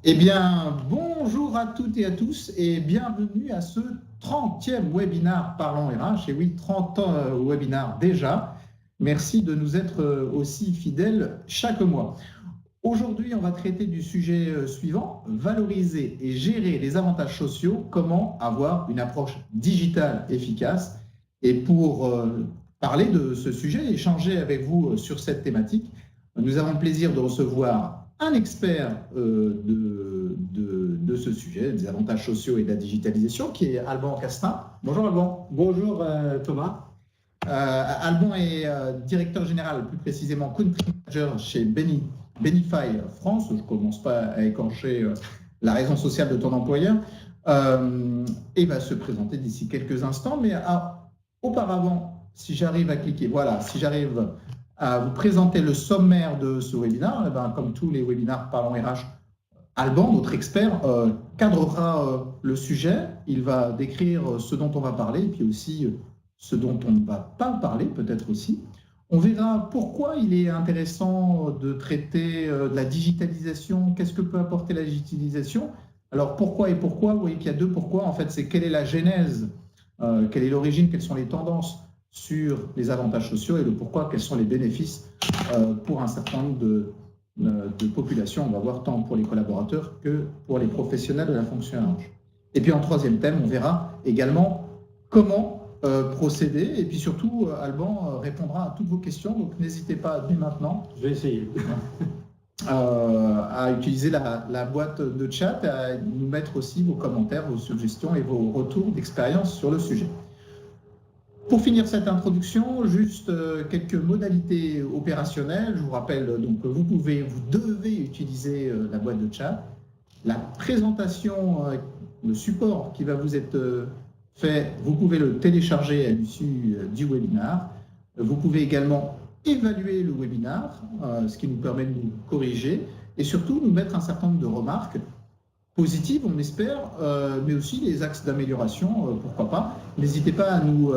Eh bien, bonjour à toutes et à tous et bienvenue à ce 30e webinaire Parlons RH. Et oui, 30 webinaires déjà. Merci de nous être aussi fidèles chaque mois. Aujourd'hui, on va traiter du sujet suivant, valoriser et gérer les avantages sociaux, comment avoir une approche digitale efficace. Et pour parler de ce sujet, échanger avec vous sur cette thématique, nous avons le plaisir de recevoir un expert de ce sujet, des avantages sociaux et de la digitalisation, qui est Alban Castin. Bonjour Alban. Bonjour Thomas. Alban est directeur général, plus précisément country manager chez Benify France. Je ne commence pas à écorcher la raison sociale de ton employeur. Et va se présenter d'ici quelques instants. Mais auparavant, si j'arrive à cliquer, voilà, si j'arrive à vous présenter le sommaire de ce webinaire, comme tous les webinaires Parlons RH, Alban, notre expert, cadrera le sujet. Il va décrire ce dont on va parler et puis aussi ce dont on ne va pas parler, peut-être aussi. On verra pourquoi il est intéressant de traiter de la digitalisation, qu'est-ce que peut apporter la digitalisation. Alors pourquoi et pourquoi, vous voyez qu'il y a deux pourquoi. En fait, c'est quelle est la genèse, quelle est l'origine, quelles sont les tendances sur les avantages sociaux et le pourquoi, quels sont les bénéfices pour un certain nombre de populations. On va voir tant pour les collaborateurs que pour les professionnels de la fonction RH. Et puis en troisième thème, on verra également comment procéder. Et puis surtout, Alban répondra à toutes vos questions. Donc n'hésitez pas dès maintenant. Je vais essayer. À utiliser la boîte de chat, à nous mettre aussi vos commentaires, vos suggestions et vos retours d'expérience sur le sujet. Pour finir cette introduction, juste quelques modalités opérationnelles. Je vous rappelle donc que vous devez utiliser la boîte de chat. La présentation, le support qui va vous être fait, vous pouvez le télécharger à l'issue du webinaire. Vous pouvez également évaluer le webinaire, ce qui nous permet de nous corriger et surtout nous mettre un certain nombre de remarques positives, on espère, mais aussi les axes d'amélioration, pourquoi pas. N'hésitez pas à nous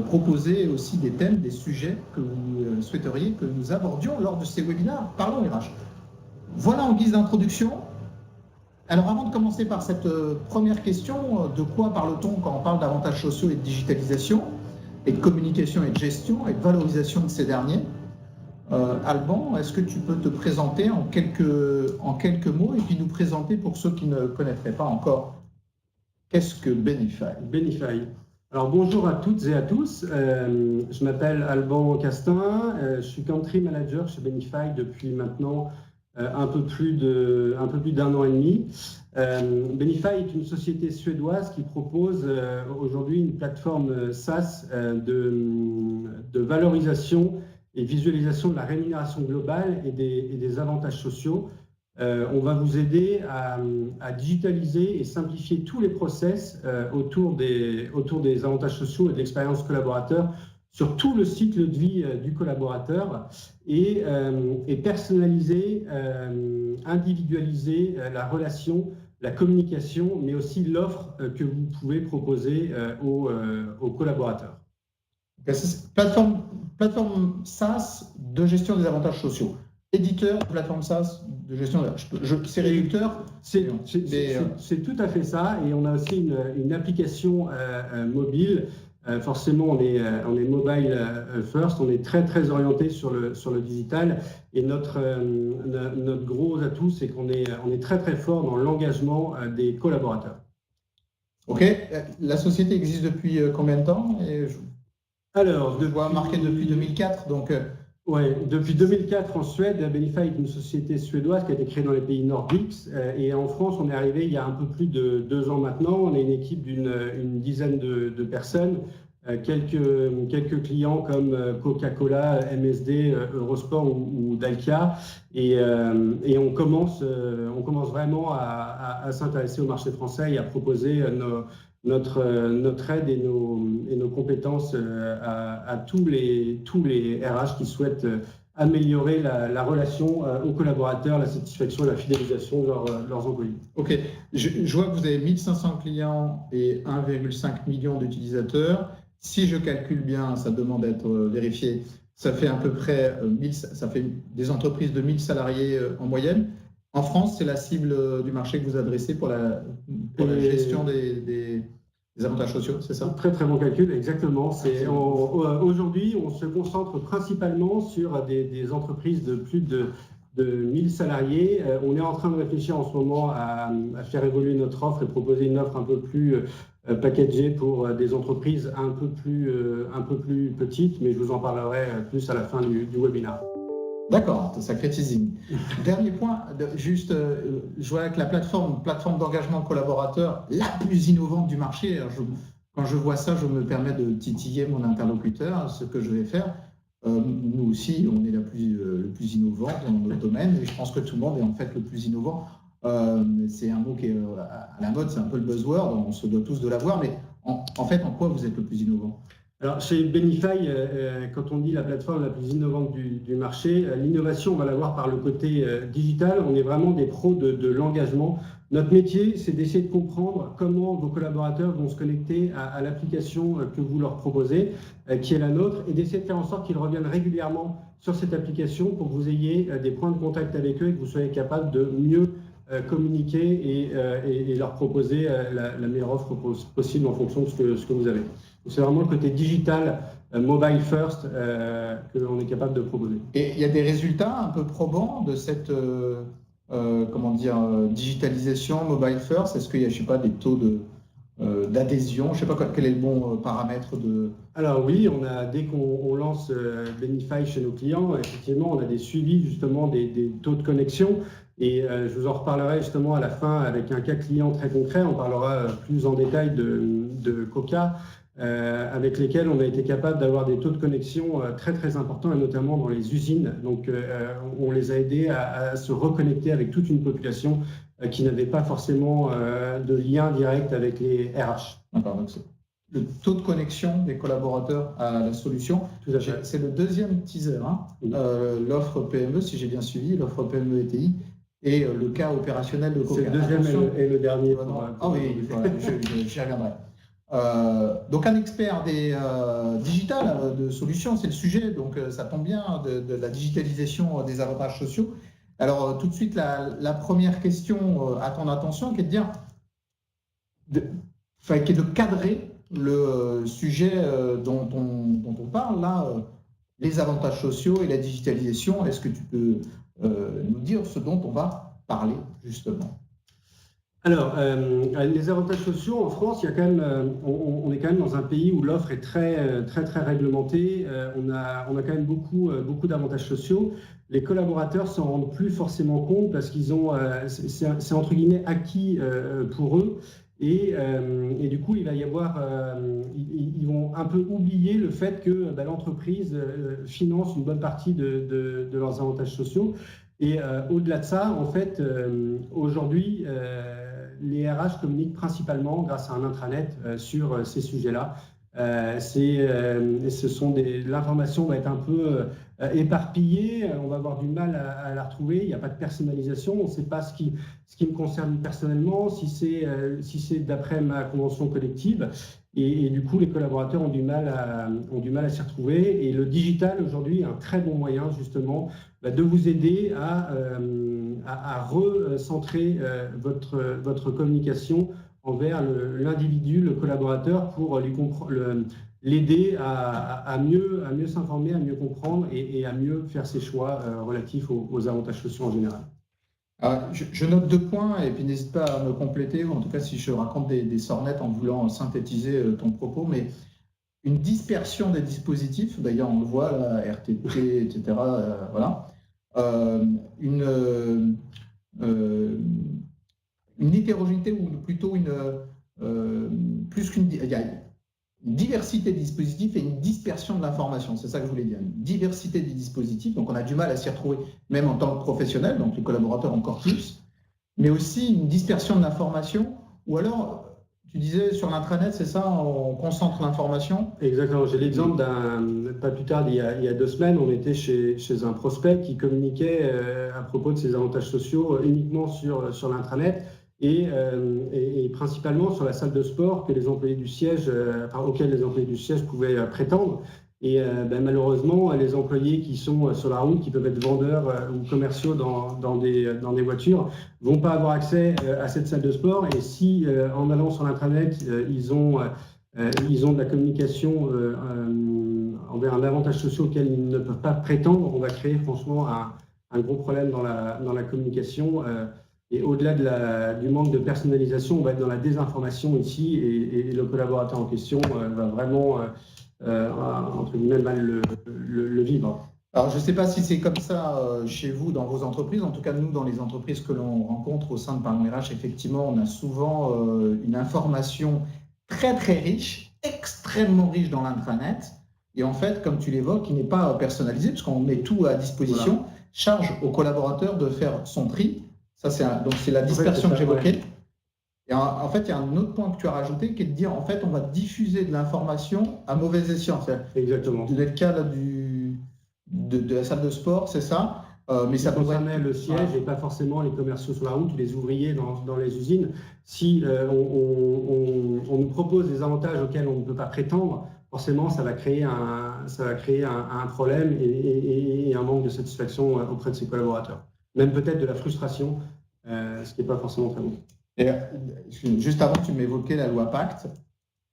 proposer aussi des thèmes, des sujets que vous souhaiteriez que nous abordions lors de ces webinaires Parlons RH. Voilà en guise d'introduction. Alors avant de commencer par cette première question, de quoi parle-t-on quand on parle d'avantages sociaux et de digitalisation, et de communication et de gestion et de valorisation de ces derniers? Alban, est-ce que tu peux te présenter en quelques mots et puis nous présenter pour ceux qui ne connaîtraient pas encore, qu'est-ce que Benify? Benify. Alors bonjour à toutes et à tous, je m'appelle Alban Castin, je suis country manager chez Benify depuis maintenant un peu plus d'un an et demi. Benify est une société suédoise qui propose aujourd'hui une plateforme SaaS de valorisation et visualisation de la rémunération globale et des avantages sociaux. On va vous aider à digitaliser et simplifier tous les process autour des avantages sociaux et de l'expérience collaborateur sur tout le cycle de vie du collaborateur et personnaliser, individualiser la relation, la communication, mais aussi l'offre que vous pouvez proposer aux collaborateurs. Plateforme SaaS de gestion des avantages sociaux. Éditeur de plateforme SaaS de gestion c'est réducteur. C'est tout à fait ça. Et on a aussi une application mobile. Forcément, on est mobile first, on est très très orienté sur le digital et notre gros atout, c'est qu'on est très très fort dans l'engagement des collaborateurs. Ok, la société existe depuis combien de temps? Alors, je vois marqué depuis 2004, donc. Oui, depuis 2004 en Suède, Benify est une société suédoise qui a été créée dans les pays nordiques et en France, on est arrivé il y a un peu plus de 2 ans maintenant. On est une équipe d'une dizaine de personnes, quelques clients comme Coca-Cola, MSD, Eurosport ou Dalkia et on commence vraiment à s'intéresser au marché français et à proposer notre aide et nos compétences à tous les RH qui souhaitent améliorer la relation aux collaborateurs, la satisfaction et la fidélisation de leurs employés. Ok, je vois que vous avez 1500 clients et 1,5 million d'utilisateurs. Si je calcule bien, ça demande d'être vérifié, ça fait à peu près ça fait des entreprises de 1000 salariés en moyenne. En France, c'est la cible du marché que vous adressez pour la gestion des avantages sociaux, c'est ça? Très très bon calcul, exactement. Aujourd'hui, on se concentre principalement sur des entreprises de plus de 1000 salariés. On est en train de réfléchir en ce moment à faire évoluer notre offre et proposer une offre un peu plus packagée pour des entreprises un peu plus petites, mais je vous en parlerai plus à la fin du webinaire. D'accord, sacré teasing. Dernier point, juste, je vois que la plateforme d'engagement collaborateur la plus innovante du marché. Alors quand je vois ça, je me permets de titiller mon interlocuteur, ce que je vais faire. Nous aussi, on est le plus innovant dans notre domaine, et je pense que tout le monde est en fait le plus innovant. C'est un mot qui est à la mode, c'est un peu le buzzword, on se doit tous de l'avoir, mais en fait, en quoi vous êtes le plus innovant? Alors, chez Benify, quand on dit la plateforme la plus innovante du marché, l'innovation, on va la voir par le côté digital. On est vraiment des pros de l'engagement. Notre métier, c'est d'essayer de comprendre comment vos collaborateurs vont se connecter à l'application que vous leur proposez, qui est la nôtre, et d'essayer de faire en sorte qu'ils reviennent régulièrement sur cette application pour que vous ayez des points de contact avec eux et que vous soyez capable de mieux communiquer et leur proposer la meilleure offre possible en fonction de ce que vous avez. C'est vraiment le côté digital, mobile first, que l'on est capable de proposer. Et il y a des résultats un peu probants de cette digitalisation mobile first? Est-ce qu'il y a, je sais pas, des taux d'adhésion? Je ne sais pas quel est le bon paramètre de... Alors oui, dès qu'on lance Benify chez nos clients, effectivement, on a des suivis justement des taux de connexion. Et je vous en reparlerai justement à la fin avec un cas client très concret. On parlera plus en détail de Coca, avec lesquels on a été capable d'avoir des taux de connexion très très importants, et notamment dans les usines. Donc on les a aidés à se reconnecter avec toute une population qui n'avait pas forcément de lien direct avec les RH. D'accord, donc le taux de connexion des collaborateurs à la solution, c'est le deuxième teaser, hein. Oui. L'offre PME, si j'ai bien suivi, l'offre PME ETI, et le cas opérationnel de Coca. C'est le deuxième et le dernier. Ah oui, j'y reviendrai. Donc un expert des digital de solutions, c'est le sujet, donc ça tombe bien, de la digitalisation des avantages sociaux. Alors tout de suite, la première question à ton attention, qui est de dire, qui est de cadrer le sujet dont on parle là, les avantages sociaux et la digitalisation. Est-ce que tu peux nous dire ce dont on va parler justement? Alors, les avantages sociaux en France, il y a quand même, on est quand même dans un pays où l'offre est très très réglementée. On a quand même beaucoup d'avantages sociaux. Les collaborateurs s'en rendent plus forcément compte parce qu'ils ont, c'est entre guillemets acquis pour eux. Et du coup, il va y avoir, ils vont un peu oublier le fait que l'entreprise finance une bonne partie de leurs avantages sociaux. Et au-delà de ça, en fait, aujourd'hui, les RH communiquent principalement grâce à un intranet sur ces sujets-là. L'information va être un peu éparpillée, on va avoir du mal à la retrouver, il n'y a pas de personnalisation, on ne sait pas ce qui me concerne personnellement, si c'est d'après ma convention collective, et du coup les collaborateurs ont du mal à s'y retrouver, et le digital aujourd'hui est un très bon moyen justement de vous aider à recentrer votre communication envers l'individu, le collaborateur, pour l'aider à mieux s'informer, à mieux comprendre et à mieux faire ses choix relatifs aux avantages sociaux en général. Alors, je note 2 points, et puis n'hésite pas à me compléter, ou en tout cas si je raconte des sornettes en voulant synthétiser ton propos, mais une dispersion des dispositifs, d'ailleurs on le voit, là, RTT, etc., voilà, une hétérogénéité, ou plutôt plus qu'une... Il y a une diversité des dispositifs et une dispersion de l'information, c'est ça que je voulais dire. Une diversité des dispositifs, donc on a du mal à s'y retrouver, même en tant que professionnel, donc les collaborateurs encore plus, mais aussi une dispersion de l'information, ou alors, tu disais sur l'intranet, c'est ça, on concentre l'information? Exactement, j'ai l'exemple pas plus tard, il y a 2 semaines, on était chez un prospect qui communiquait à propos de ses avantages sociaux uniquement sur l'intranet, et principalement sur la salle de sport que les employés du siège, auquel les employés du siège pouvaient prétendre. Et malheureusement, les employés qui sont sur la route, qui peuvent être vendeurs ou commerciaux dans des voitures, vont pas avoir accès à cette salle de sport. Et si, en allant sur l'intranet, ils ont de la communication envers un avantage social auquel ils ne peuvent pas prétendre, on va créer franchement un gros problème dans la communication. Et au-delà du manque de personnalisation, on va être dans la désinformation ici, et le collaborateur en question va vraiment entre guillemets, mal le vivre. Alors, je ne sais pas si c'est comme ça chez vous, dans vos entreprises. En tout cas, nous, dans les entreprises que l'on rencontre au sein de Parlons RH, effectivement, on a souvent une information très, très riche, extrêmement riche dans l'intranet. Et en fait, comme tu l'évoques, il n'est pas personnalisé, parce qu'on met tout à disposition. Voilà. Charge au collaborateur de faire son tri. Ça, donc c'est la dispersion que j'évoquais. Ouais. Et en fait, il y a un autre point que tu as rajouté qui est de dire, en fait, on va diffuser de l'information à mauvais escient. Exactement. C'est le cas là, de la salle de sport, c'est ça. Mais ça concernait le siège et pas forcément les commerciaux sur la route ou les ouvriers dans les usines. Si on nous propose des avantages auxquels on ne peut pas prétendre, forcément, ça va créer un problème et un manque de satisfaction auprès de ses collaborateurs. Même peut-être de la frustration, ce qui n'est pas forcément très bon. Et juste avant, tu m'évoquais la loi Pacte.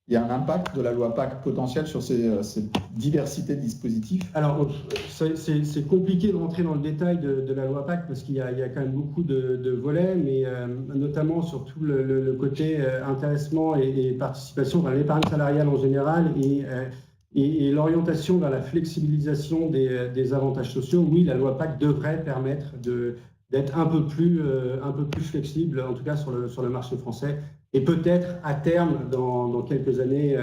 Il y a un impact de la loi Pacte potentiel sur cette diversité de dispositifs? Alors, c'est compliqué de rentrer dans le détail de la loi Pacte parce qu'il y a quand même beaucoup de volets, mais notamment sur tout le côté intéressement et participation, enfin, l'épargne salariale en général et l'orientation vers la flexibilisation des avantages sociaux. Oui, la loi Pacte devrait permettre d'être un peu plus flexible, en tout cas sur le marché français, et peut-être à terme, dans quelques années,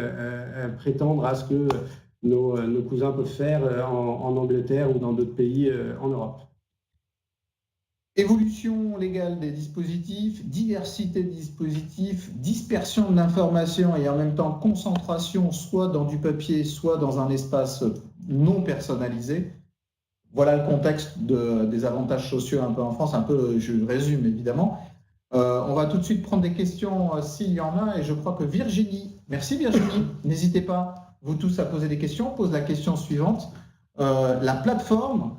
prétendre à ce que nos cousins peuvent faire en Angleterre ou dans d'autres pays en Europe. Évolution légale des dispositifs, diversité des dispositifs, dispersion de l'information et en même temps concentration soit dans du papier, soit dans un espace non personnalisé. Voilà le contexte des avantages sociaux un peu en France, je résume évidemment. On va tout de suite prendre des questions s'il y en a, et je crois que Virginie, merci Virginie, n'hésitez pas vous tous à poser des questions. On pose la question suivante. La plateforme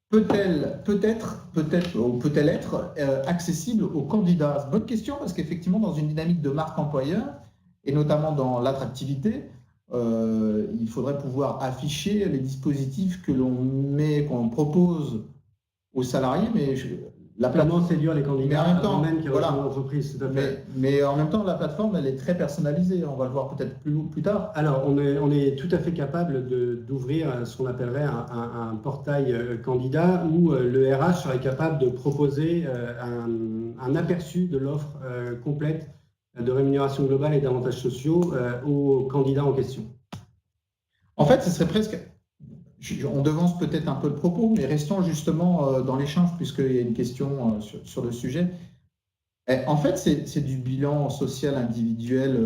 peut-elle être accessible aux candidats? Bonne question, parce qu'effectivement dans une dynamique de marque employeur et notamment dans l'attractivité, il faudrait pouvoir afficher les dispositifs qu'on propose aux salariés, mais la plateforme séduire les candidats, mais en même temps, même qui rejoignent l'entreprise. Mais en même temps, la plateforme, elle est très personnalisée. On va le voir peut-être plus tard. Alors, on est tout à fait capable d'ouvrir ce qu'on appellerait un portail candidat où le RH serait capable de proposer un aperçu de l'offre complète de rémunération globale et d'avantages sociaux aux candidats en question. En fait, ce serait presque... On devance peut-être un peu le propos, mais restons justement dans l'échange, puisqu'il y a une question sur le sujet. En fait, c'est du bilan social individuel,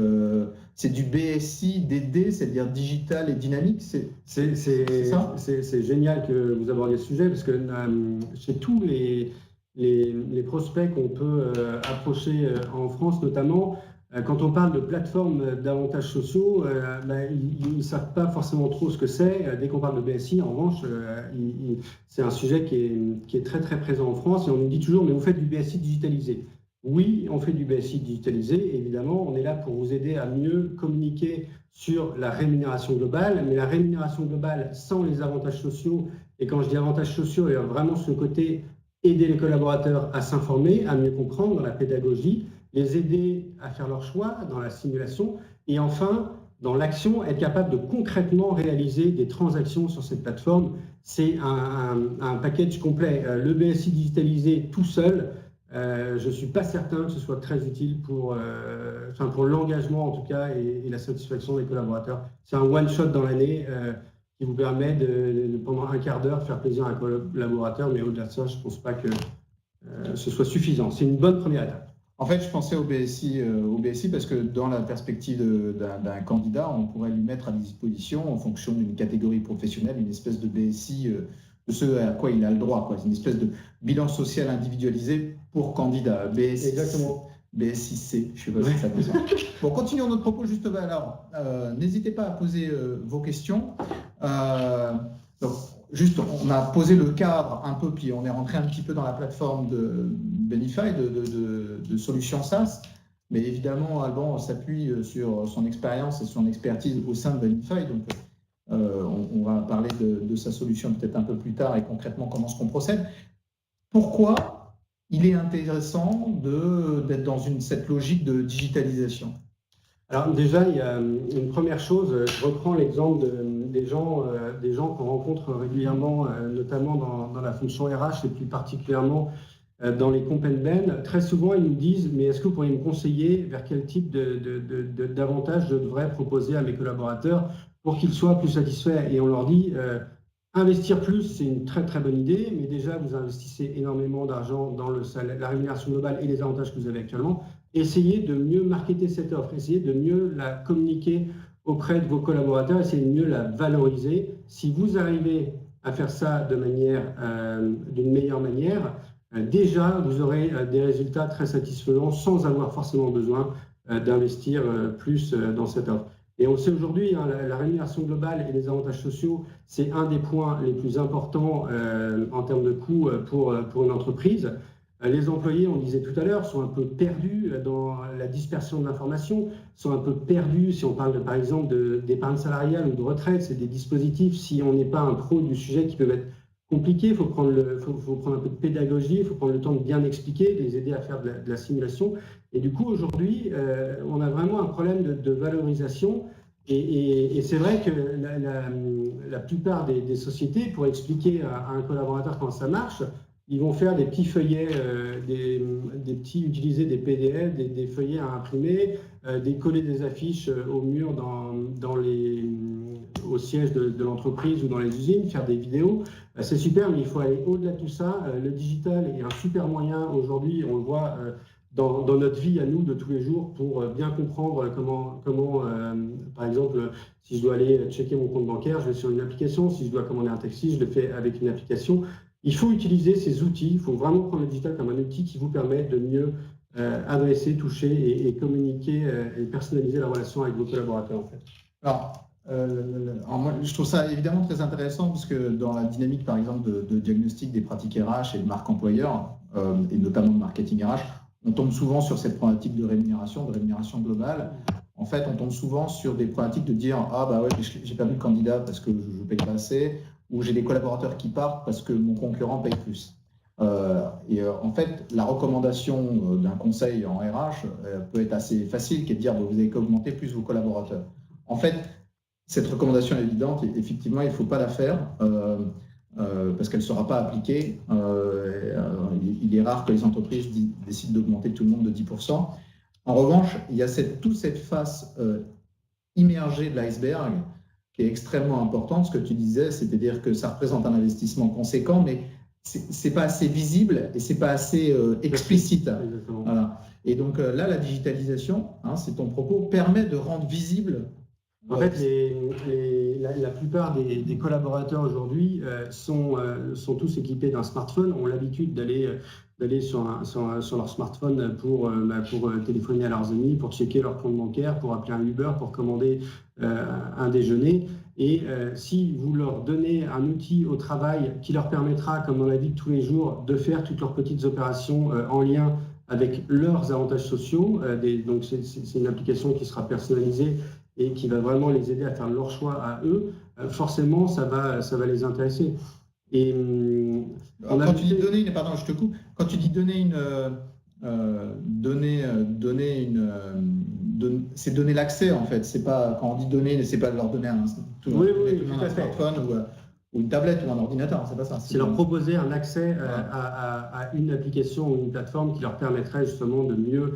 c'est du BSI, DD, c'est-à-dire digital et dynamique. C'est génial que vous abordiez ce sujet, parce que chez tous les prospects qu'on peut approcher en France notamment, quand on parle de plateforme d'avantages sociaux, ils ne savent pas forcément trop ce que c'est. Dès qu'on parle de BSI, en revanche, c'est un sujet qui est très très présent en France, et on nous dit toujours, mais vous faites du BSI digitalisé. Oui, on fait du BSI digitalisé, évidemment, on est là pour vous aider à mieux communiquer sur la rémunération globale, mais la rémunération globale sans les avantages sociaux, et quand je dis avantages sociaux, il y a vraiment ce côté aider les collaborateurs à s'informer, à mieux comprendre dans la pédagogie, les aider à faire leur choix dans la simulation, et enfin, dans l'action, être capable de concrètement réaliser des transactions sur cette plateforme. C'est un package complet. Le BSI digitalisé tout seul, je ne suis pas certain que ce soit très utile pour l'engagement en tout cas et la satisfaction des collaborateurs. C'est un one-shot dans l'année qui vous permet de, pendant un quart d'heure, faire plaisir à un collaborateur, mais au-delà de ça, je ne pense pas que ce soit suffisant. C'est une bonne première étape. En fait, je pensais au BSI parce que dans la perspective d'un candidat, on pourrait lui mettre à disposition, en fonction d'une catégorie professionnelle, une espèce de BSI de ce à quoi il a le droit. C'est une espèce de bilan social individualisé pour candidat. Exactement. BSIC, je ne sais pas si ça peut. Bon, continuons notre propos juste. Alors, n'hésitez pas à poser vos questions. Donc, juste, on a posé le cadre un peu, puis on est rentré un petit peu dans la plateforme de Benify, de solutions SaaS. Mais évidemment, Alban s'appuie sur son expérience et son expertise au sein de Benify. Donc, on va parler de sa solution peut-être un peu plus tard et concrètement comment est-ce qu'on procède. Pourquoi il est intéressant d'être dans cette logique de digitalisation? Alors déjà, il y a une première chose, je reprends l'exemple des gens qu'on rencontre régulièrement, notamment dans la fonction RH et plus particulièrement dans les comp and ben. Très souvent, ils nous disent « mais est-ce que vous pourriez me conseiller vers quel type d'avantages je devrais proposer à mes collaborateurs pour qu'ils soient plus satisfaits ?» Et on leur dit investir plus, c'est une très très bonne idée, mais déjà vous investissez énormément d'argent dans la rémunération globale et les avantages que vous avez actuellement. Essayez de mieux marketer cette offre, essayez de mieux la communiquer auprès de vos collaborateurs, essayez de mieux la valoriser. Si vous arrivez à faire ça d'une meilleure manière, déjà vous aurez des résultats très satisfaisants sans avoir forcément besoin d'investir plus dans cette offre. Et on sait aujourd'hui, la rémunération globale et les avantages sociaux, c'est un des points les plus importants en termes de coûts pour une entreprise. Les employés, on le disait tout à l'heure, sont un peu perdus dans la dispersion de l'information, sont un peu perdus si on parle par exemple d'épargne salariale ou de retraite. C'est des dispositifs, si on n'est pas un pro du sujet, qui peuvent être compliqués. Il faut prendre un peu de pédagogie, il faut prendre le temps de bien expliquer, de les aider à faire de la simulation. Et du coup, aujourd'hui, on a vraiment un problème de valorisation. Et c'est vrai que la plupart des sociétés, pour expliquer à un collaborateur comment ça marche, ils vont faire des petits feuillets, utiliser des PDF, des feuillets à imprimer, coller des affiches au mur au siège de l'entreprise ou dans les usines, faire des vidéos. C'est super, mais il faut aller au-delà de tout ça. Le digital est un super moyen aujourd'hui, on le voit dans notre vie à nous de tous les jours, pour bien comprendre comment par exemple, si je dois aller checker mon compte bancaire, je vais sur une application. Si je dois commander un taxi, je le fais avec une application. Il faut utiliser ces outils, il faut vraiment prendre le digital comme un outil qui vous permet de mieux adresser, toucher et communiquer et personnaliser la relation avec vos collaborateurs, en fait. Alors, moi, je trouve ça évidemment très intéressant, parce que dans la dynamique, par exemple, de diagnostic des pratiques RH et de marque employeur, et notamment de marketing RH, on tombe souvent sur cette problématique de rémunération globale. En fait, on tombe souvent sur des problématiques de dire « Ah, bah ouais, j'ai perdu le candidat parce que je ne paye pas assez », ou « J'ai des collaborateurs qui partent parce que mon concurrent paye plus ». En fait, la recommandation d'un conseil en RH peut être assez facile, qui est de dire « Vous avez qu'à augmenter plus vos collaborateurs ». En fait, cette recommandation est évidente, et effectivement, il ne faut pas la faire parce qu'elle ne sera pas appliquée. Il est rare que les entreprises décident d'augmenter tout le monde de 10%. En revanche, il y a toute cette face immergée de l'iceberg qui est extrêmement importante, ce que tu disais, c'est-à-dire que ça représente un investissement conséquent, mais ce n'est pas assez visible et ce n'est pas assez explicite. Voilà. Et donc là, la digitalisation, c'est ton propos, permet de rendre visible. En fait, la plupart des collaborateurs aujourd'hui sont tous équipés d'un smartphone, ont l'habitude d'aller sur leur smartphone pour téléphoner à leurs amis, pour checker leur compte bancaire, pour appeler un Uber, pour commander un déjeuner. Et si vous leur donnez un outil au travail qui leur permettra, comme dans la vie de tous les jours, de faire toutes leurs petites opérations en lien avec leurs avantages sociaux, donc c'est une application qui sera personnalisée et qui va vraiment les aider à faire leur choix à eux, forcément, ça va les intéresser. Et quand tu dis donner, pardon, je te coupe. Quand tu dis donner c'est donner l'accès, en fait. C'est pas, quand on dit donner, c'est pas de leur donner un smartphone ou une tablette ou un ordinateur, c'est pas ça. C'est leur proposer un accès à une application ou une plateforme qui leur permettrait justement de mieux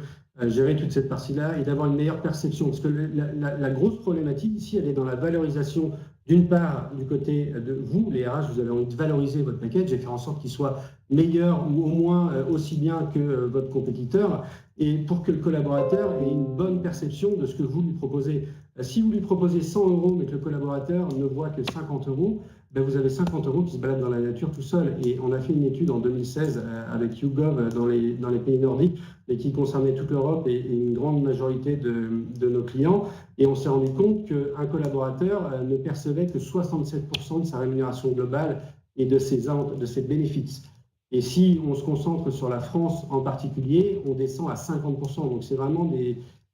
gérer toute cette partie-là et d'avoir une meilleure perception. Parce que la grosse problématique ici, elle est dans la valorisation, d'une part, du côté de vous, les RH, vous avez envie de valoriser votre package et faire en sorte qu'il soit meilleur ou au moins aussi bien que votre compétiteur, et pour que le collaborateur ait une bonne perception de ce que vous lui proposez. Si vous lui proposez 100 € mais que le collaborateur ne voit que 50 €, vous avez 50 € qui se baladent dans la nature tout seul. Et on a fait une étude en 2016 avec YouGov dans les pays nordiques, mais qui concernait toute l'Europe et une grande majorité de nos clients. Et on s'est rendu compte qu'un collaborateur ne percevait que 67% de sa rémunération globale et de ses bénéfices. Et si on se concentre sur la France en particulier, on descend à 50%. Donc c'est vraiment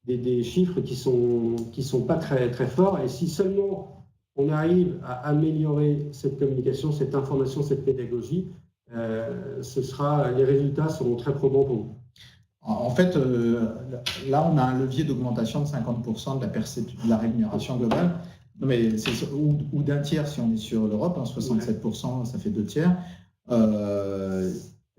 des chiffres qui sont pas très, très forts. Et si seulement on arrive à améliorer cette communication, cette information, cette pédagogie, les résultats seront très probants pour nous. En fait, là, on a un levier d'augmentation de 50% de la rémunération globale, ou d'un tiers si on est sur l'Europe, 67%, ça fait 2 tiers.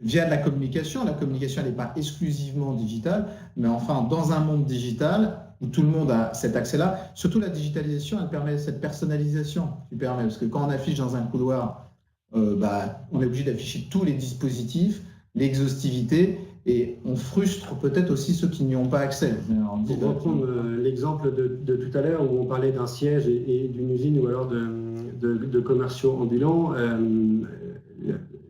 Via de la communication elle n'est pas exclusivement digitale, mais enfin, dans un monde digital, où tout le monde a cet accès-là, surtout la digitalisation, elle permet cette personnalisation parce que quand on affiche dans un couloir, on est obligé d'afficher tous les dispositifs, l'exhaustivité, et on frustre peut-être aussi ceux qui n'y ont pas accès. Pour reprendre l'exemple de tout à l'heure où on parlait d'un siège et d'une usine ou alors de commerciaux ambulants,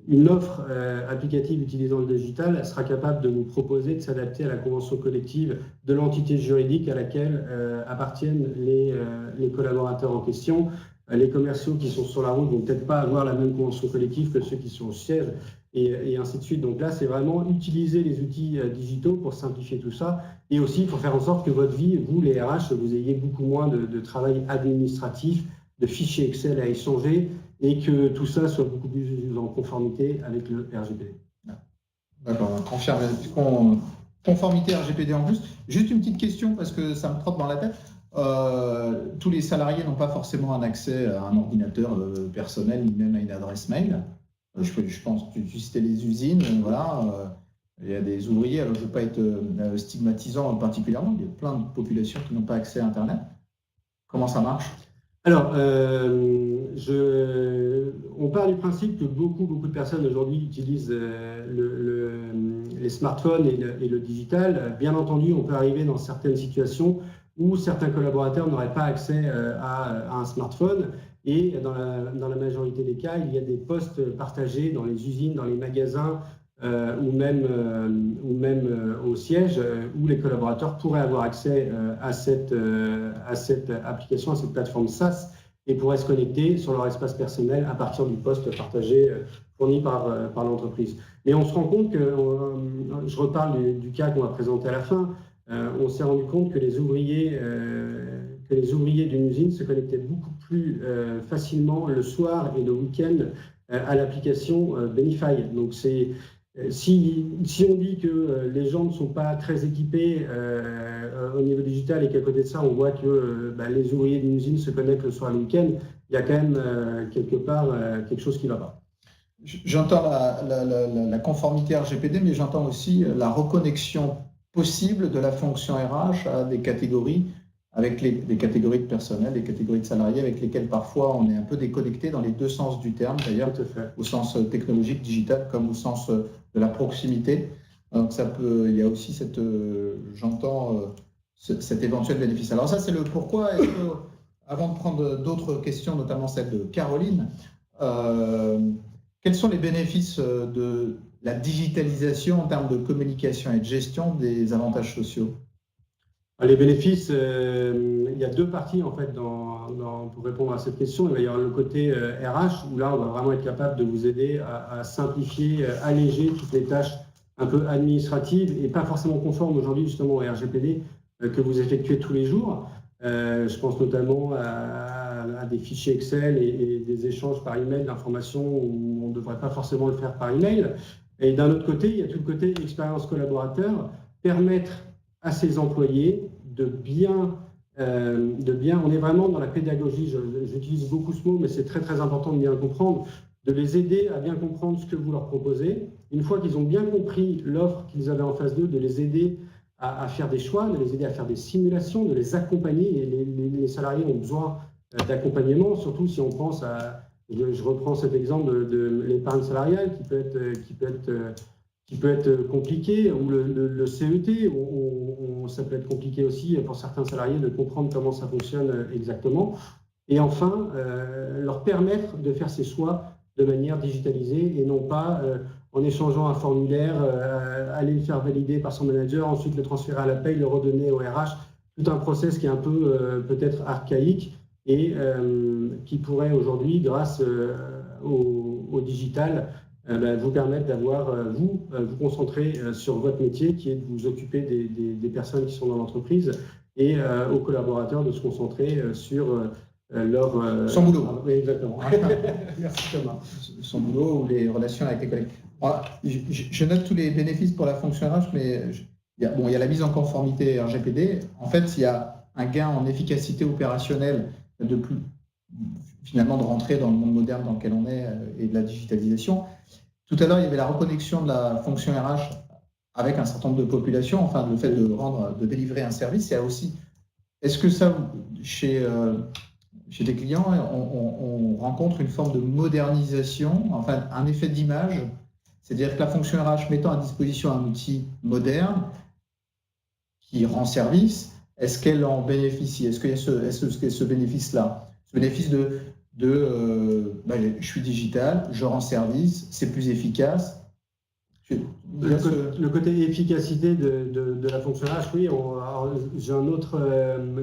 une offre applicative utilisant le digital sera capable de vous proposer de s'adapter à la convention collective de l'entité juridique à laquelle appartiennent les collaborateurs en question. Les commerciaux qui sont sur la route ne vont peut-être pas avoir la même convention collective que ceux qui sont au siège et ainsi de suite. Donc là, c'est vraiment utiliser les outils digitaux pour simplifier tout ça et aussi pour faire en sorte que votre vie, vous les RH, vous ayez beaucoup moins de travail administratif, de fichiers Excel à échanger, et que tout ça soit beaucoup plus en conformité avec le RGPD. D'accord, conformité RGPD en plus. Juste une petite question, parce que ça me trotte dans la tête. Tous les salariés n'ont pas forcément un accès à un ordinateur personnel, ni même à une adresse mail. Je pense que tu citais les usines, voilà. Il y a des ouvriers, alors je ne veux pas être stigmatisant particulièrement, il y a plein de populations qui n'ont pas accès à Internet. Comment ça marche ? Alors, on part du principe que beaucoup de personnes aujourd'hui utilisent les smartphones et le digital. Bien entendu, on peut arriver dans certaines situations où certains collaborateurs n'auraient pas accès à un smartphone. Et dans la majorité des cas, il y a des postes partagés dans les usines, dans les magasins ou même au siège où les collaborateurs pourraient avoir accès à cette application, à cette plateforme SaaS et pourraient se connecter sur leur espace personnel à partir du poste partagé fourni par l'entreprise. Mais on se rend compte que, je reparle du cas qu'on va présenter à la fin, on s'est rendu compte que les ouvriers d'une usine se connectaient beaucoup plus facilement le soir et le week-end à l'application Benify. Donc si on dit que les gens ne sont pas très équipés au niveau digital et qu'à côté de ça, on voit que les ouvriers d'une usine se connectent le soir et le week-end, il y a quand même quelque part quelque chose qui ne va pas. J'entends la conformité RGPD, mais j'entends aussi la reconnexion possible de la fonction RH à des catégories, avec des catégories de personnel, des catégories de salariés avec lesquelles parfois on est un peu déconnecté dans les deux sens du terme, d'ailleurs, au sens technologique, digital, comme au sens de la proximité. Donc il y a aussi j'entends cet éventuel bénéfice. Alors ça, c'est le pourquoi. Avant de prendre d'autres questions, notamment celle de Caroline, quels sont les bénéfices de la digitalisation en termes de communication et de gestion des avantages sociaux ? Les bénéfices, il y a deux parties en fait pour répondre à cette question. Il va y avoir le côté RH où là on va vraiment être capable de vous aider à simplifier, alléger toutes les tâches un peu administratives et pas forcément conformes aujourd'hui justement au RGPD que vous effectuez tous les jours. Je pense notamment à des fichiers Excel et des échanges par email d'informations où on ne devrait pas forcément le faire par email. Et d'un autre côté, il y a tout le côté expérience collaborateur, permettre à ses employés de bien, on est vraiment dans la pédagogie, j'utilise beaucoup ce mot, mais c'est très très important de bien comprendre, de les aider à bien comprendre ce que vous leur proposez. Une fois qu'ils ont bien compris l'offre qu'ils avaient en face d'eux, de les aider à faire des choix, de les aider à faire des simulations, de les accompagner. Et les salariés ont besoin d'accompagnement, surtout si on pense à, je reprends cet exemple de l'épargne salariale qui peut être compliqué, ou le CET, ça peut être compliqué aussi pour certains salariés de comprendre comment ça fonctionne exactement. Et enfin, leur permettre de faire ces choix de manière digitalisée et non pas en échangeant un formulaire, aller le faire valider par son manager, ensuite le transférer à la paye, le redonner au RH. Tout un process qui est un peu peut-être archaïque et qui pourrait aujourd'hui, grâce au digital, vous permettre d'avoir, vous concentrer sur votre métier qui est de vous occuper des personnes qui sont dans l'entreprise et aux collaborateurs de se concentrer sur son boulot. Oui, exactement. Merci Thomas. Son boulot ou les relations avec les collègues. Alors, je note tous les bénéfices pour la fonction RH, mais il y a la mise en conformité RGPD. En fait, il y a un gain en efficacité opérationnelle finalement de rentrer dans le monde moderne dans lequel on est et de la digitalisation. Tout à l'heure, il y avait la reconnexion de la fonction RH avec un certain nombre de populations, enfin le fait de délivrer un service. Il y a aussi, est-ce que ça, chez des clients, on rencontre une forme de modernisation, enfin un effet d'image, c'est-à-dire que la fonction RH mettant à disposition un outil moderne qui rend service, est-ce qu'elle en bénéficie? Est-ce qu'il y a ce bénéfice-là? Ce bénéfice je suis digital, je rends service, c'est plus efficace. Le côté efficacité de la fonction RH, oui. J'ai un autre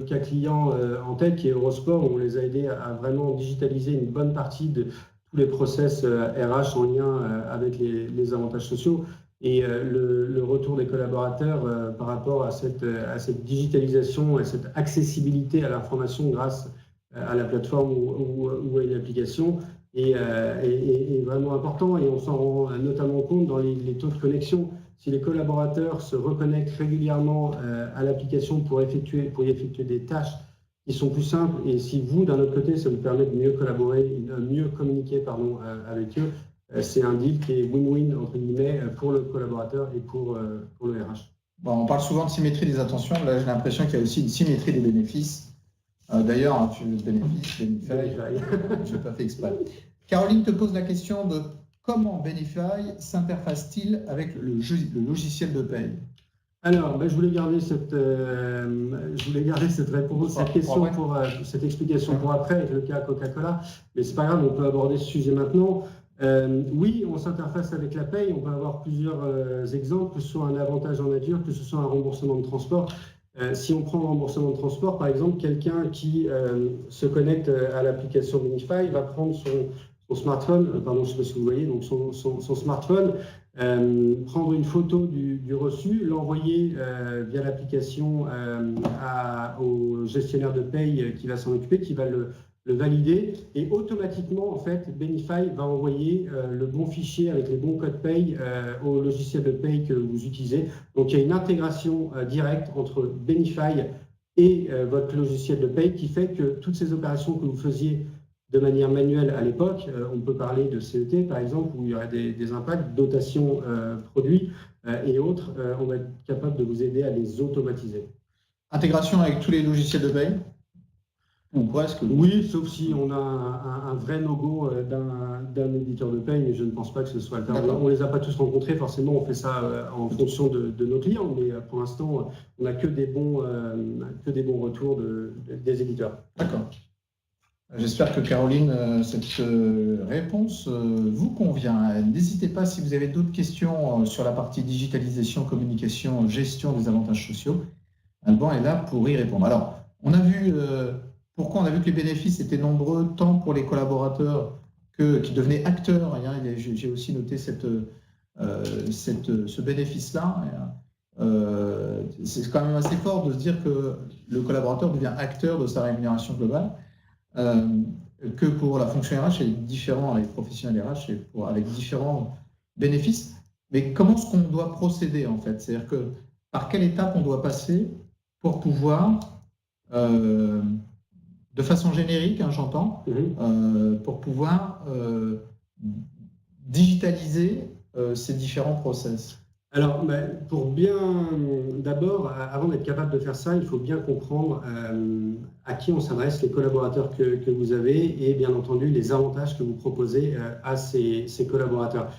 cas client en tête qui est Eurosport, où on les a aidés à vraiment digitaliser une bonne partie de tous les process RH en lien avec les avantages sociaux. Et le retour des collaborateurs par rapport à cette digitalisation et cette accessibilité à l'information grâce à la plateforme ou à une application est vraiment important, et on s'en rend notamment compte dans les taux de connexion. Si les collaborateurs se reconnectent régulièrement à l'application pour y effectuer des tâches qui sont plus simples, et si vous, d'un autre côté, ça vous permet de mieux collaborer, mieux communiquer avec eux, c'est un deal qui est win-win entre guillemets pour le collaborateur et pour le RH. Bon, on parle souvent de symétrie des attentions. Là, j'ai l'impression qu'il y a aussi une symétrie des bénéfices. D'ailleurs, tu bénéfices, Benify, je n'ai pas fait exprès. Caroline te pose la question de comment Benify s'interface-t-il avec le logiciel de paye? Alors, je voulais garder cette réponse, cette question cette explication pour après avec le cas Coca-Cola, mais c'est pas grave, on peut aborder ce sujet maintenant. Oui, on s'interface avec la paye, on peut avoir plusieurs exemples, que ce soit un avantage en nature, que ce soit un remboursement de transport. Si on prend le remboursement de transport, par exemple, quelqu'un qui se connecte à l'application Benify va prendre son smartphone, je ne sais pas si vous voyez, donc son smartphone, prendre une photo du reçu, l'envoyer via l'application au gestionnaire de paye qui va s'en occuper, qui va le valider, et automatiquement, en fait, Benify va envoyer le bon fichier avec les bons codes paye au logiciel de paye que vous utilisez. Donc, il y a une intégration directe entre Benify et votre logiciel de paye qui fait que toutes ces opérations que vous faisiez de manière manuelle à l'époque, on peut parler de CET, par exemple, où il y aurait des impacts, dotation produits et autres, on va être capable de vous aider à les automatiser. Intégration avec tous les logiciels de paye? Ou presque? Oui, sauf si on a un vrai logo d'un éditeur de paye, mais je ne pense pas que ce soit le cas. On ne les a pas tous rencontrés, forcément, on fait ça en fonction de nos clients, mais pour l'instant, on n'a que des bons retours des éditeurs. D'accord. J'espère que Caroline, cette réponse vous convient. N'hésitez pas, si vous avez d'autres questions sur la partie digitalisation, communication, gestion des avantages sociaux, Alban est là pour y répondre. Alors, on a vu... Pourquoi on a vu que les bénéfices étaient nombreux, tant pour les collaborateurs qui devenaient acteurs. J'ai aussi noté ce bénéfice-là. C'est quand même assez fort de se dire que le collaborateur devient acteur de sa rémunération globale, que pour la fonction RH, c'est différent avec professionnels RH, avec différents bénéfices. Mais comment est-ce qu'on doit procéder, en fait? C'est-à-dire que par quelle étape on doit passer pour pouvoir... de façon générique, j'entends, pour pouvoir digitaliser ces différents process. Alors, d'abord, avant d'être capable de faire ça, il faut bien comprendre à qui on s'adresse, les collaborateurs que vous avez, et bien entendu les avantages que vous proposez à ces collaborateurs.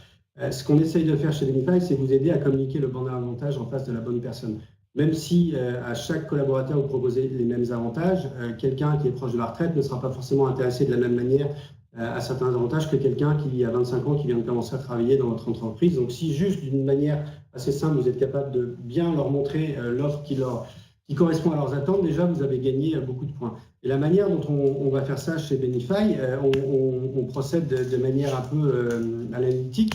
Ce qu'on essaye de faire chez Benify, c'est vous aider à communiquer le bon avantage en face de la bonne personne. même si à chaque collaborateur vous proposez les mêmes avantages, quelqu'un qui est proche de la retraite ne sera pas forcément intéressé de la même manière à certains avantages que quelqu'un qui a 25 ans, qui vient de commencer à travailler dans votre entreprise. Donc si juste d'une manière assez simple, vous êtes capable de bien leur montrer l'offre qui correspond à leurs attentes, déjà vous avez gagné beaucoup de points. Et la manière dont on va faire ça chez Benify, on procède de manière un peu analytique.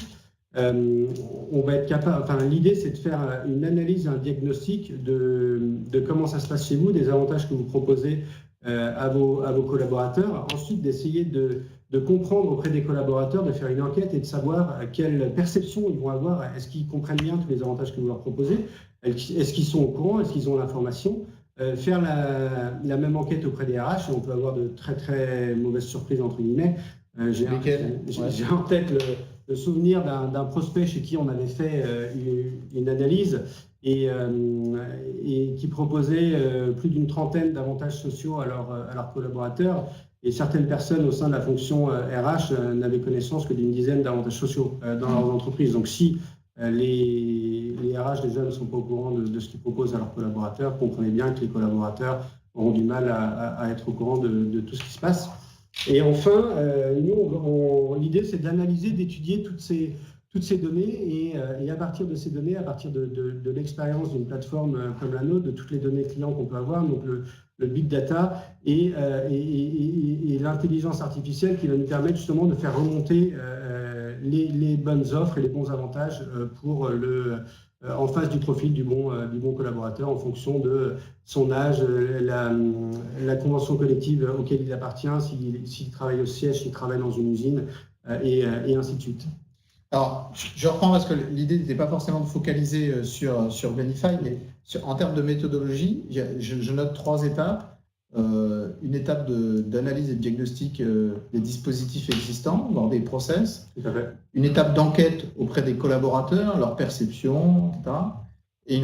On va être capable, l'idée c'est de faire une analyse, un diagnostic de comment ça se passe chez vous, des avantages que vous proposez à vos collaborateurs. Ensuite, d'essayer de comprendre auprès des collaborateurs, de faire une enquête et de savoir quelle perception ils vont avoir. Est-ce qu'ils comprennent bien tous les avantages que vous leur proposez? Est-ce qu'ils sont au courant? Est-ce qu'ils ont l'information? Faire la même enquête auprès des RH, et on peut avoir de très très mauvaises surprises entre guillemets. J'ai en tête le souvenir d'un prospect chez qui on avait fait une analyse et qui proposait plus d'une trentaine d'avantages sociaux à leurs collaborateurs. Et certaines personnes au sein de la fonction RH n'avaient connaissance que d'une dizaine d'avantages sociaux dans leurs entreprises. Donc si les RH déjà ne sont pas au courant de ce qu'ils proposent à leurs collaborateurs, comprenez bien que les collaborateurs auront du mal à être au courant de tout ce qui se passe. Et enfin, nous, l'idée c'est d'analyser, d'étudier toutes ces données et à partir de ces données, à partir de l'expérience d'une plateforme comme la nôtre, de toutes les données clients qu'on peut avoir, donc le big data et l'intelligence artificielle qui va nous permettre justement de faire remonter les bonnes offres et les bons avantages pour en face du profil du bon collaborateur en fonction de son âge, la convention collective auquel il appartient, s'il travaille au siège, s'il travaille dans une usine et ainsi de suite. Alors, je reprends parce que l'idée n'était pas forcément de focaliser sur Benify, mais en termes de méthodologie, je note 3 étapes. Une étape d'analyse et de diagnostic des dispositifs existants, voire des process. Une étape d'enquête auprès des collaborateurs, leur perception, etc. Et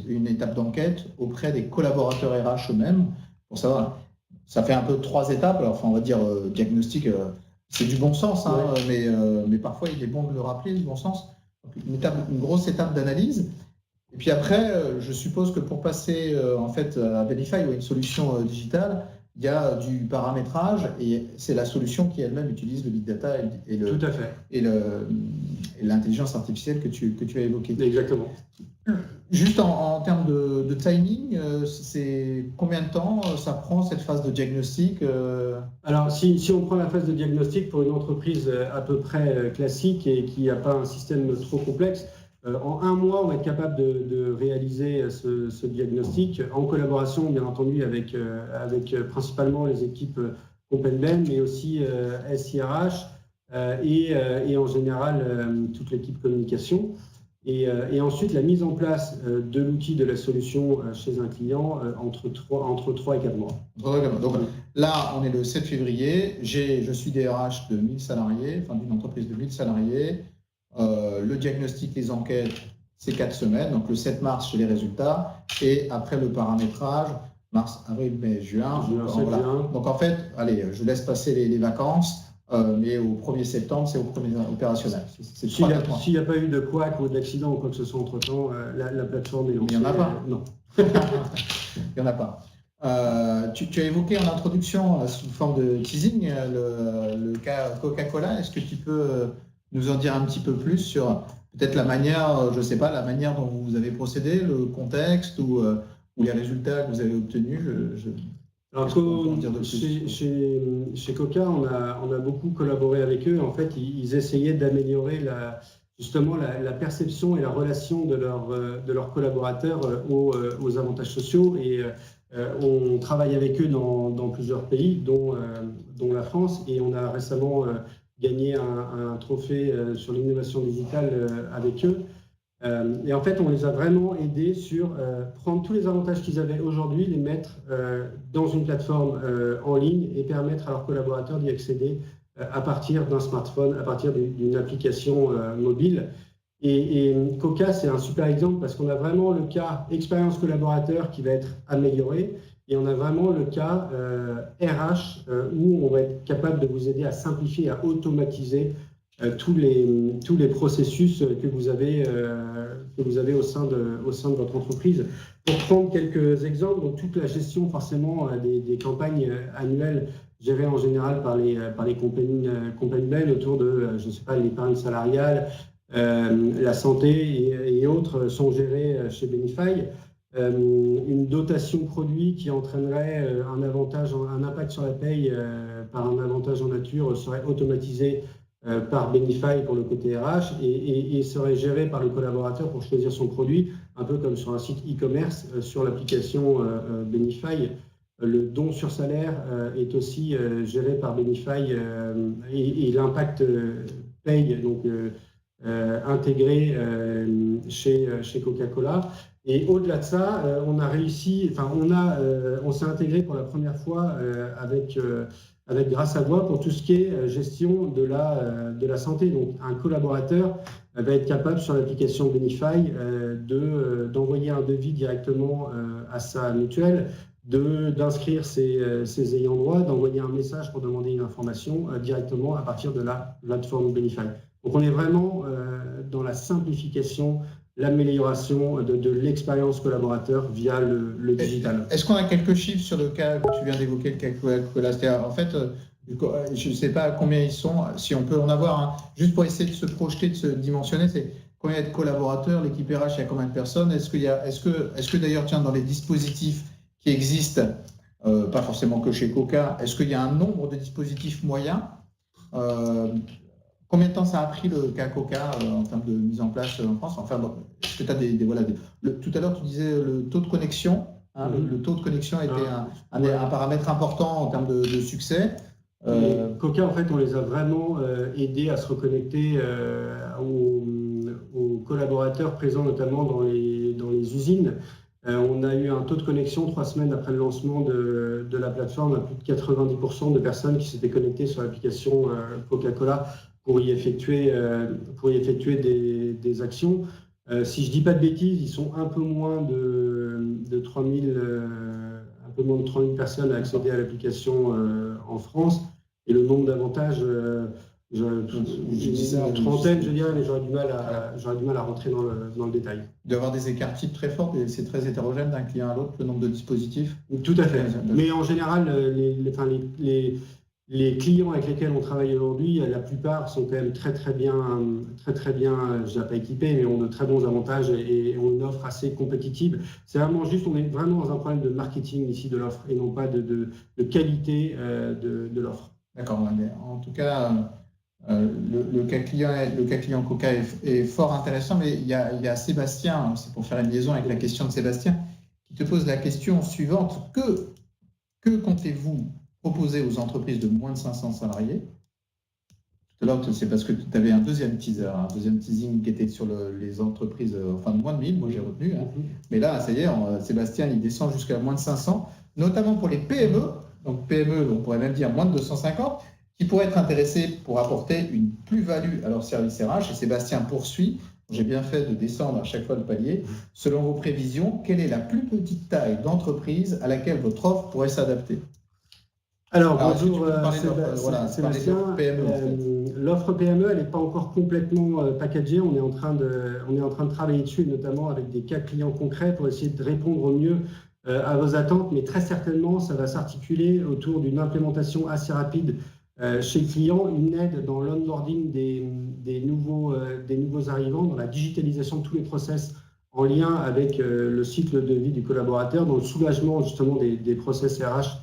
une étape d'enquête auprès des collaborateurs RH eux-mêmes, pour savoir. Ça fait un peu 3 étapes. Alors, on va dire diagnostic. C'est du bon sens, hein, mais parfois il est bon de le rappeler, du bon sens. Une grosse étape d'analyse. Et puis après, je suppose que pour passer en fait à Benify ou à une solution digitale, il y a du paramétrage et c'est la solution qui elle-même utilise le big data Tout à fait. Et l'intelligence artificielle que tu as évoquée. Exactement. Juste en termes de timing, c'est combien de temps ça prend cette phase de diagnostic? Alors, si on prend la phase de diagnostic pour une entreprise à peu près classique et qui n'a pas un système trop complexe, en 1 mois, on va être capable de réaliser ce diagnostic en collaboration, bien entendu, avec principalement les équipes Compenben, mais aussi SIRH et en général toute l'équipe communication. Et ensuite, la mise en place de l'outil, de la solution chez un client entre 3 et 4 mois. Donc là, on est le 7 février. Je suis DRH de 1000 salariés, enfin d'une entreprise de 1000 salariés. Le diagnostic, les enquêtes, c'est 4 semaines. Donc le 7 mars, j'ai les résultats. Et après le paramétrage, mars, avril, mai, juin. Voilà. Donc en fait, allez, je laisse passer les vacances. Mais au 1er septembre, c'est au premier opérationnel. S'il n'y a pas eu de couac ou d'accident ou quoi que ce soit entre-temps, la plateforme est lancée. Il n'y en a pas. Non. Il n'y en a pas. Tu as évoqué en introduction, sous forme de teasing, le cas Coca-Cola. Est-ce que tu peux nous en dire un petit peu plus sur peut-être la manière, je ne sais pas, la manière dont vous avez procédé, le contexte ou les résultats que vous avez obtenus? Alors, chez Coca, on a beaucoup collaboré avec eux. En fait, ils essayaient d'améliorer justement la perception et la relation de leurs collaborateurs aux avantages sociaux. Et on travaille avec eux dans plusieurs pays, dont la France. Et on a récemment gagné un trophée sur l'innovation digitale avec eux. Et en fait, on les a vraiment aidés sur prendre tous les avantages qu'ils avaient aujourd'hui, les mettre dans une plateforme en ligne et permettre à leurs collaborateurs d'y accéder à partir d'un smartphone, à partir d'une application mobile. Et Coca, c'est un super exemple parce qu'on a vraiment le cas expérience collaborateur qui va être amélioré et on a vraiment le cas RH où on va être capable de vous aider à simplifier, à automatiser tous les processus que vous avez au sein de votre entreprise. Pour prendre quelques exemples, donc toute la gestion forcément des campagnes annuelles gérées en général par les compagnies belles autour de, je ne sais pas, l'épargne salariale, la santé et autres sont gérées chez Benify. Une dotation produit qui entraînerait un impact sur la paye par un avantage en nature serait automatisé par Benify pour le côté RH et serait géré par le collaborateur pour choisir son produit, un peu comme sur un site e-commerce sur l'application Benify. Le don sur salaire est aussi géré par Benify et l'impact paye donc intégré chez Coca-Cola. Et au-delà de ça, on s'est intégré pour la première fois avec Grâce à Voix pour tout ce qui est gestion de la santé. Donc, un collaborateur va être capable sur l'application Benify d'envoyer un devis directement à sa mutuelle, d'inscrire ses ayants droit, d'envoyer un message pour demander une information directement à partir de la plateforme Benify. Donc, on est vraiment dans la simplification, l'amélioration de l'expérience collaborateur via le digital. Est-ce qu'on a quelques chiffres sur le cas que tu viens d'évoquer, le cas Coca-Cola? C'est-à-dire, en fait, je ne sais pas combien ils sont, si on peut en avoir, hein, juste pour essayer de se projeter, de se dimensionner, c'est combien il y a de collaborateurs, l'équipe RH, il y a combien de personnes? Est-ce que d'ailleurs, tiens, dans les dispositifs qui existent, pas forcément que chez Coca, est-ce qu'il y a un nombre de dispositifs moyens? Combien de temps ça a pris le cas Coca en termes de mise en place en France? Enfin, bon, est-ce que tu as tout à l'heure, tu disais le taux de connexion. Hein, le taux de connexion a été un paramètre important en termes de succès. Coca, en fait, on les a vraiment aidés à se reconnecter aux collaborateurs présents notamment dans les usines. On a eu un taux de connexion 3 semaines après le lancement de la plateforme à plus de 90% de personnes qui s'étaient connectées sur l'application Coca-Cola pour y effectuer des actions. Si je ne dis pas de bêtises, ils sont un peu moins de 3000 personnes à accéder à l'application en France. Et le nombre d'avantages, une trentaine, je dirais, mais j'aurais du mal à rentrer dans le détail. Il doit y avoir des écarts types très forts, et c'est très hétérogène d'un client à l'autre, le nombre de dispositifs. Tout à fait. Mais en général, les clients avec lesquels on travaille aujourd'hui, la plupart sont quand même très bien, je ne dirais pas équipés, mais ont de très bons avantages et ont une offre assez compétitive. C'est vraiment juste, on est vraiment dans un problème de marketing ici de l'offre et non pas de qualité de l'offre. D'accord. En tout cas, le cas client Coca est fort intéressant, mais il y a Sébastien, c'est pour faire une liaison avec la question de Sébastien, qui te pose la question suivante. Que comptez-vous proposer aux entreprises de moins de 500 salariés? Tout à l'heure, c'est parce que tu avais un deuxième teaser, un deuxième teasing qui était sur les entreprises enfin de moins de 1000, moi j'ai retenu. Hein. Mais là, ça y est, Sébastien, il descend jusqu'à moins de 500, notamment pour les PME. Donc PME, on pourrait même dire moins de 250, qui pourraient être intéressés pour apporter une plus-value à leur service RH. Et Sébastien poursuit. J'ai bien fait de descendre à chaque fois le palier. Selon vos prévisions, quelle est la plus petite taille d'entreprise à laquelle votre offre pourrait s'adapter? Alors bonjour Sébastien. L'offre PME, elle n'est pas encore complètement packagée. On est en train de travailler dessus, notamment avec des cas clients concrets pour essayer de répondre au mieux à vos attentes. Mais très certainement, ça va s'articuler autour d'une implémentation assez rapide chez le client, une aide dans l'onboarding des nouveaux arrivants, dans la digitalisation de tous les process en lien avec le cycle de vie du collaborateur, dans le soulagement justement des process RH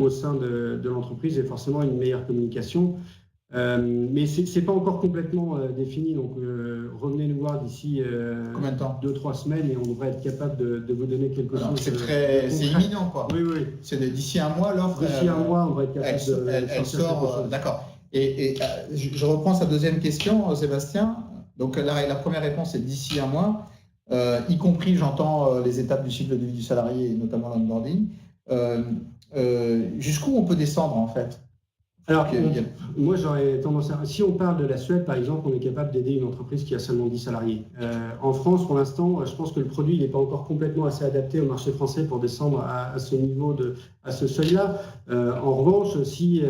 au sein de l'entreprise et forcément une meilleure communication. Mais ce n'est pas encore complètement défini, donc revenez nous voir d'ici 2-3 semaines et on devrait être capable de vous donner quelque chose. C'est imminent, quoi. Oui. C'est d'ici un mois, l'offre. D'ici un mois, on devrait être capable elle sort. D'accord. Et je reprends sa deuxième question, Sébastien. Donc la première réponse est d'ici un mois, y compris, j'entends, les étapes du cycle de vie du salarié et notamment l'onboarding. Jusqu'où on peut descendre, en fait? Alors, moi, j'aurais tendance à... Si on parle de la Suède, par exemple, on est capable d'aider une entreprise qui a seulement 10 salariés. En France, pour l'instant, je pense que le produit n'est pas encore complètement assez adapté au marché français pour descendre à ce niveau, à ce seuil-là. En revanche, si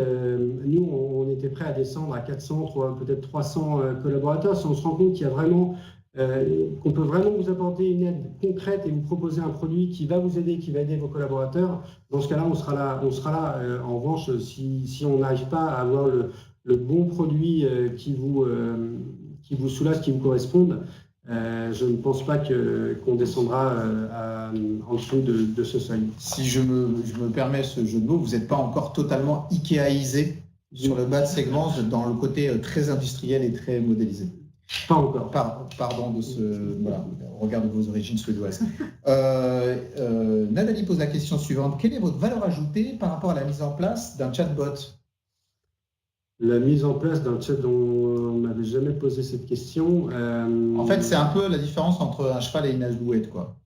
nous, on était prêt à descendre à 400, peut-être 300 collaborateurs, si on se rend compte qu'il y a vraiment... qu'on peut vraiment vous apporter une aide concrète et vous proposer un produit qui va vous aider, qui va aider vos collaborateurs, dans ce cas-là, on sera là. En revanche, si on n'arrive pas à avoir le bon produit qui vous soulage, qui vous corresponde, je ne pense pas qu'on descendra en dessous de ce seuil. Si je me permets ce jeu de mots, vous n'êtes pas encore totalement Ikeaisé sur le bas de segment, dans le côté très industriel et très modélisé. Pas encore. Pardon de ce... Voilà, au regard de vos origines suédoises. Nathalie pose la question suivante. Quelle est votre valeur ajoutée par rapport à la mise en place d'un chatbot? La mise en place d'un chat dont on n'avait jamais posé cette question. En fait, c'est un peu la différence entre un cheval et une alouette, quoi.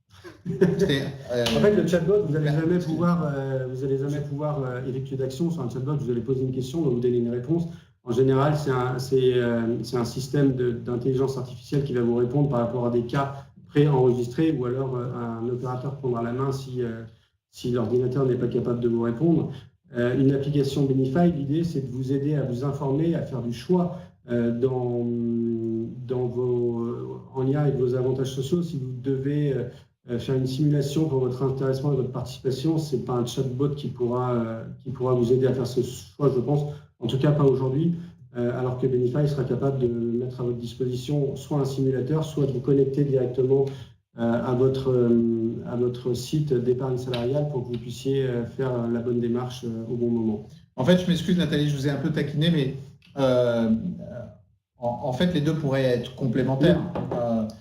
En fait, le chatbot, vous n'allez jamais pouvoir effectuer d'action sur un chatbot. Vous allez poser une question, on va vous donner une réponse. En général, c'est un système d'intelligence artificielle qui va vous répondre par rapport à des cas pré-enregistrés, ou alors un opérateur prendra la main si l'ordinateur n'est pas capable de vous répondre. Une application Benify, l'idée, c'est de vous aider à vous informer, à faire du choix en lien avec vos avantages sociaux. Si vous devez faire une simulation pour votre intéressement et votre participation, ce n'est pas un chatbot qui pourra vous aider à faire ce choix, je pense. En tout cas, pas aujourd'hui, alors que Benify sera capable de mettre à votre disposition soit un simulateur, soit de vous connecter directement à votre site d'épargne salariale pour que vous puissiez faire la bonne démarche au bon moment. En fait, je m'excuse Nathalie, je vous ai un peu taquiné, mais en fait, les deux pourraient être complémentaires.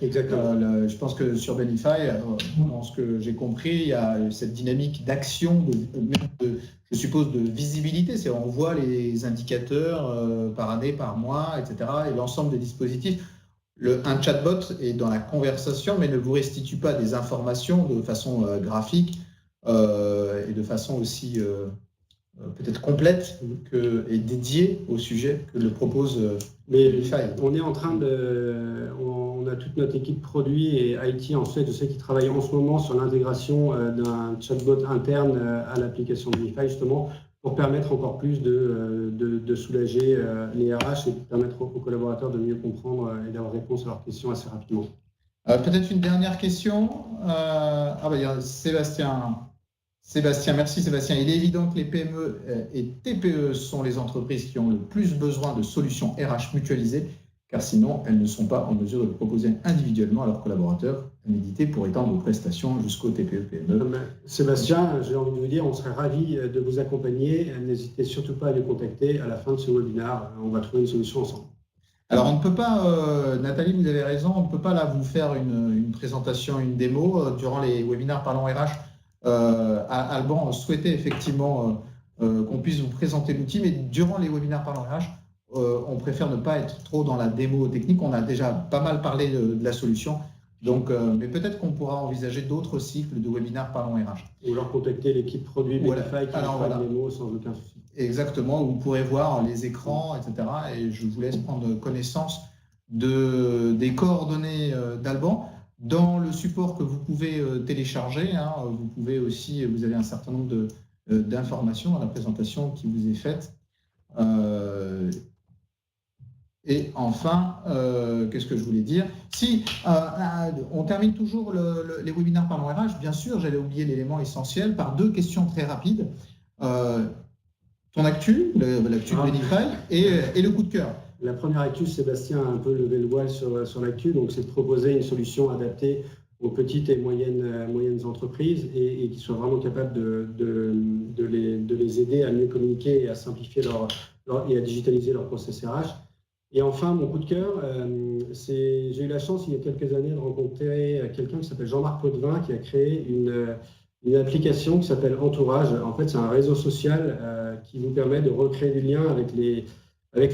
Exactement. Je pense que sur Benify, dans ce que j'ai compris, il y a cette dynamique d'action, je suppose, de visibilité. C'est on voit les indicateurs par année, par mois, etc. Et l'ensemble des dispositifs. Un chatbot est dans la conversation, mais ne vous restitue pas des informations de façon graphique et de façon aussi peut-être complète et dédiée au sujet que le propose Benify. On est en train on a toute notre équipe produit et IT en Suède, je sais qu'ils travaillent en ce moment sur l'intégration d'un chatbot interne à l'application Benify, justement, pour permettre encore plus de soulager les RH et de permettre aux collaborateurs de mieux comprendre et d'avoir réponse à leurs questions assez rapidement. Peut-être une dernière question. Il y a Sébastien, merci Sébastien. Il est évident que les PME et TPE sont les entreprises qui ont le plus besoin de solutions RH mutualisées, car sinon elles ne sont pas en mesure de le proposer individuellement à leurs collaborateurs, à méditer pour étendre vos prestations jusqu'au TPE-PME. Sébastien, j'ai envie de vous dire, on serait ravis de vous accompagner. N'hésitez surtout pas à les contacter à la fin de ce webinaire. On va trouver une solution ensemble. Alors on ne peut pas, Nathalie, vous avez raison, on ne peut pas là vous faire une présentation, une démo. Durant les webinaires Parlons RH, Alban souhaitait effectivement qu'on puisse vous présenter l'outil, mais durant les webinaires Parlons RH, on préfère ne pas être trop dans la démo technique. On a déjà pas mal parlé de la solution, donc, mais peut-être qu'on pourra envisager d'autres cycles de webinaires Parlons RH. Ou leur contacter l'équipe produit Benify qui fera une démo sans aucun souci. Exactement, vous pourrez voir les écrans, etc. Et je vous laisse prendre connaissance des coordonnées d'Alban. Dans le support que vous pouvez télécharger, vous pouvez aussi, vous avez un certain nombre d'informations dans la présentation qui vous est faite. Et enfin, qu'est-ce que je voulais dire? Si on termine toujours les webinaires Parlons RH, bien sûr, j'allais oublier l'élément essentiel par deux questions très rapides. Ton actu, l'actu de Benify et le coup de cœur. La première actu, Sébastien a un peu levé le voile sur l'actu, donc c'est de proposer une solution adaptée aux petites et moyennes entreprises et qui soit vraiment capable de les aider à mieux communiquer et à simplifier et à digitaliser leur process RH. Et enfin, mon coup de cœur, j'ai eu la chance il y a quelques années de rencontrer quelqu'un qui s'appelle Jean-Marc Potvin, qui a créé une application qui s'appelle Entourage. En fait, c'est un réseau social qui vous permet de recréer du lien avec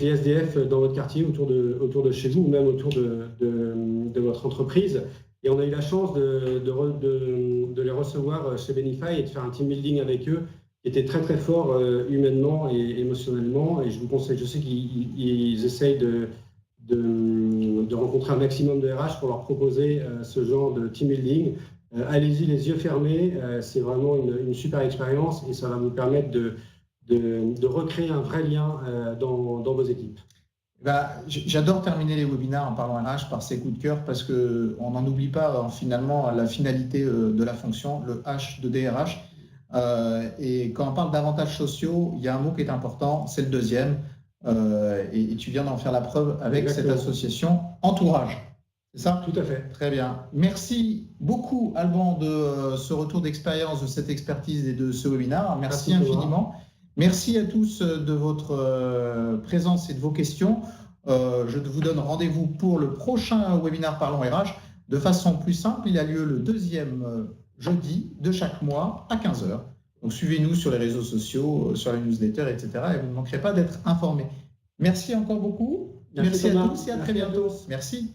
les SDF dans votre quartier, autour de chez vous, ou même autour de votre entreprise. Et on a eu la chance de les recevoir chez Benify et de faire un team building avec eux, était très très fort humainement et émotionnellement. Et je vous conseille, je sais qu'ils essayent de rencontrer un maximum de RH pour leur proposer ce genre de team building. Allez-y les yeux fermés, c'est vraiment une super expérience et ça va vous permettre de recréer un vrai lien dans vos équipes. J'adore terminer les webinaires en parlant RH par ces coups de cœur parce qu'on n'en oublie pas finalement la finalité de la fonction, le H de DRH. Et quand on parle d'avantages sociaux, il y a un mot qui est important, c'est le deuxième. Et tu viens d'en faire la preuve avec Exactement. cette association Entourage. C'est ça? Tout à fait. Très bien. Merci beaucoup, Alban, de ce retour d'expérience, de cette expertise et de ce webinaire. Merci infiniment. Merci à tous de votre présence et de vos questions. Je vous donne rendez-vous pour le prochain webinaire Parlons RH. De façon plus simple, il a lieu le deuxième jeudi de chaque mois à 15h. Donc suivez-nous sur les réseaux sociaux, sur les newsletters, etc. Et vous ne manquerez pas d'être informés. Merci encore beaucoup. Merci à tous et à très bientôt. Merci.